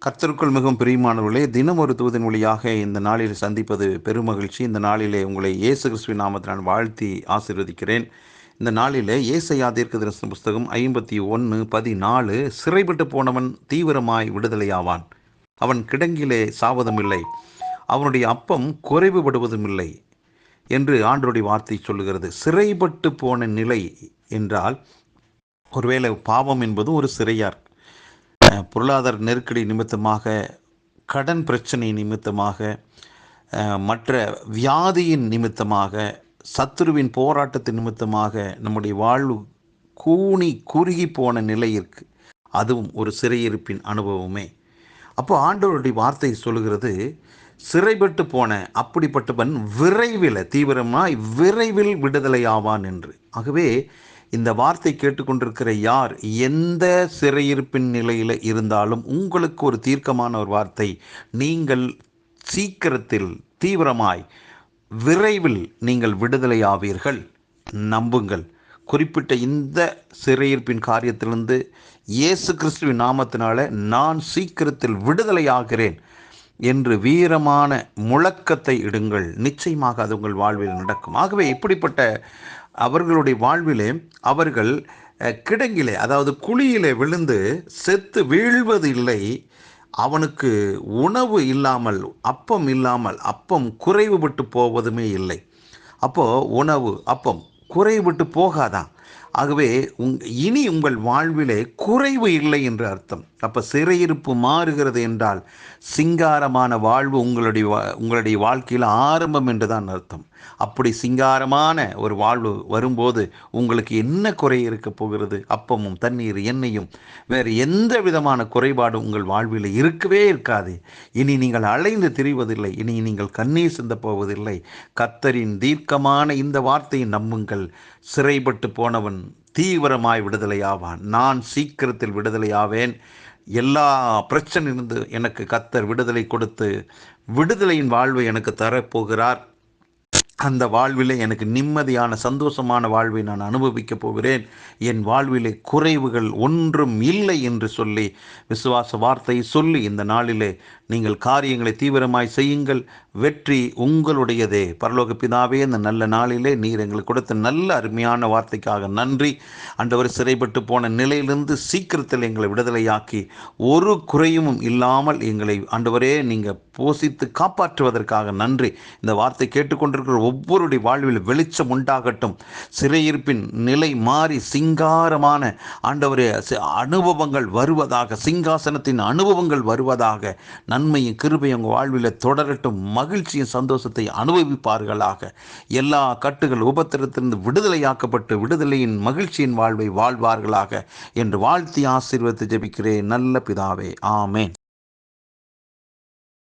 கர்த்தருக்குள் மிகவும் பிரியமானவர்களே, தினம் ஒரு தூதன் வழியாக இந்த நாளில் சந்திப்பது பெருமகிழ்ச்சி. இந்த நாளிலே உங்களை இயேசு கிறிஸ்துவின் நாமத்தினால் வாழ்த்தி ஆசீர்வதிக்கிறேன். இந்த நாளிலே ஏசாயா தீர்க்கதரிசன புஸ்தகம் 51:14, சிறைப்பட்டு போனவன் தீவிரமாய் விடுதலையாவான், அவன் கிடங்கிலே சாவதுமில்லை, அவனுடைய அப்பம் குறைவுபடுவதுமில்லை என்று ஆண்டவருடைய வார்த்தை சொல்லுகிறது. சிறைப்பட்டு போன நிலை என்றால், ஒருவேளை பாவம் என்பது ஒரு சிறையார், பொருளாதார நெருக்கடி நிமித்தமாக, கடன் பிரச்சனை நிமித்தமாக, மற்ற வியாதியின் நிமித்தமாக, சத்துருவின் போராட்டத்தின் நிமித்தமாக நம்முடைய வாழ்வு கூனி குறுகி போன நிலை இருக்குது. அதுவும் ஒரு சிறையிருப்பின் அனுபவமே. அப்போ ஆண்டவருடைய வார்த்தை சொல்லுகிறது, சிறைப்பட்டு போன அப்படிப்பட்டவன் விரைவில், தீவிரமாய் விரைவில் விடுதலை ஆவான் என்று. ஆகவே இந்த வார்த்தை கேட்டுக்கொண்டிருக்கிற யார் எந்த சிறையிருப்பின் நிலையில் இருந்தாலும் உங்களுக்கு ஒரு தீர்க்கமான ஒரு வார்த்தை, நீங்கள் சீக்கிரத்தில், தீவிரமாய், விரைவில் நீங்கள் விடுதலை ஆவீர்கள். நம்புங்கள். குறிப்பிட்ட இந்த சிறையிருப்பின் காரியத்திலிருந்து இயேசு கிறிஸ்துவின் நாமத்தினால நான் சீக்கிரத்தில் விடுதலை ஆகிறேன் என்று வீரமான முழக்கத்தை இடுங்கள். நிச்சயமாக அது உங்கள் வாழ்வில் நடக்கும். ஆகவே இப்படிப்பட்ட அவர்களுடைய வாழ்விலே அவர்கள் கிடங்கிலே, அதாவது குழியிலே விழுந்து செத்து வீழ்வது இல்லை. அவனுக்கு உணவு இல்லாமல், அப்பம் இல்லாமல், அப்பம் குறைவுபட்டு போவதுமே இல்லை. அப்போது உணவு, அப்பம் குறைவுபட்டு போகாதான். ஆகவே இனி உங்கள் வாழ்விலே குறைவு இல்லை என்று அர்த்தம். அப்போ சிறையிருப்பு மாறுகிறது என்றால் சிங்காரமான வாழ்வு உங்களுடைய வாழ்க்கையில் ஆரம்பம் என்று தான் அர்த்தம். அப்படி சிங்காரமான ஒரு வாழ்வு வரும்போது உங்களுக்கு என்ன குறை இருக்க போகிறது? அப்பமும் தண்ணீர் எண்ணெயும், வேறு எந்த விதமான குறைபாடும் உங்கள் வாழ்வில் இருக்கவே இருக்காது. இனி நீங்கள் அலைந்து திரிவதில்லை, இனி நீங்கள் கண்ணீர் சிந்த போவதில்லை. கர்த்தரின் தீர்க்கமான இந்த வார்த்தையை நம்புங்கள். சிறைப்பட்டு போனவன் தீவிரமாய் விடுதலையாவான். நான் சீக்கிரத்தில் விடுதலையாவேன். எல்லா பிரச்சனையிலிருந்து எனக்கு கர்த்தர் விடுதலை கொடுத்து விடுதலையின் வாழ்வை எனக்கு தரப்போகிறார். அந்த வாழ்விலே எனக்கு நிம்மதியான சந்தோஷமான வாழ்வை நான் அனுபவிக்கப் போகிறேன். என் வாழ்விலே குறைவுகள் ஒன்றும் இல்லை என்று சொல்லி, விசுவாச வார்த்தையை சொல்லி இந்த நாளிலே நீங்கள் காரியங்களை தீவிரமாய் செய்யுங்கள். வெற்றி உங்களுடையதே. பரலோக பிதாவே, இந்த நல்ல நாளிலே நீர் எங்களுக்கு கொடுத்த நல்ல அருமையான வார்த்தைக்காக நன்றி. ஆண்டவர், சிறைப்பட்டு போன நிலையிலிருந்து சீக்கிரத்தில் எங்களை விடுதலையாக்கி ஒரு குறையும் இல்லாமல் எங்களை ஆண்டவரே நீங்கள் போஷித்து காப்பாற்றுவதற்காக நன்றி. இந்த வார்த்தை கேட்டுக்கொண்டிருக்கிற ஒவ்வொருடைய வாழ்வில் வெளிச்சம் உண்டாகட்டும். சிறையிருப்பின் நிலை மாறி சிங்காரமான ஆண்டவரே அனுபவங்கள் வருவதாக, சிங்காசனத்தின் அனுபவங்கள் வருவதாக, நன்மையும் கிருபையும் உங்கள் வாழ்வில் தொடரட்டும். மகிழ்ச்சியும் சந்தோஷத்தை அனுபவிப்பார்களாக. எல்லா கட்டுகள் உபத்திரத்திலிருந்து விடுதலையாக்கப்பட்டு விடுதலையின் மகிழ்ச்சியின் வாழ்வை வாழ்வார்களாக என்று வாழ்த்தி ஆசீர்வதித்து ஜெபிக்கிறேன் நல்ல பிதாவே. ஆமேன்.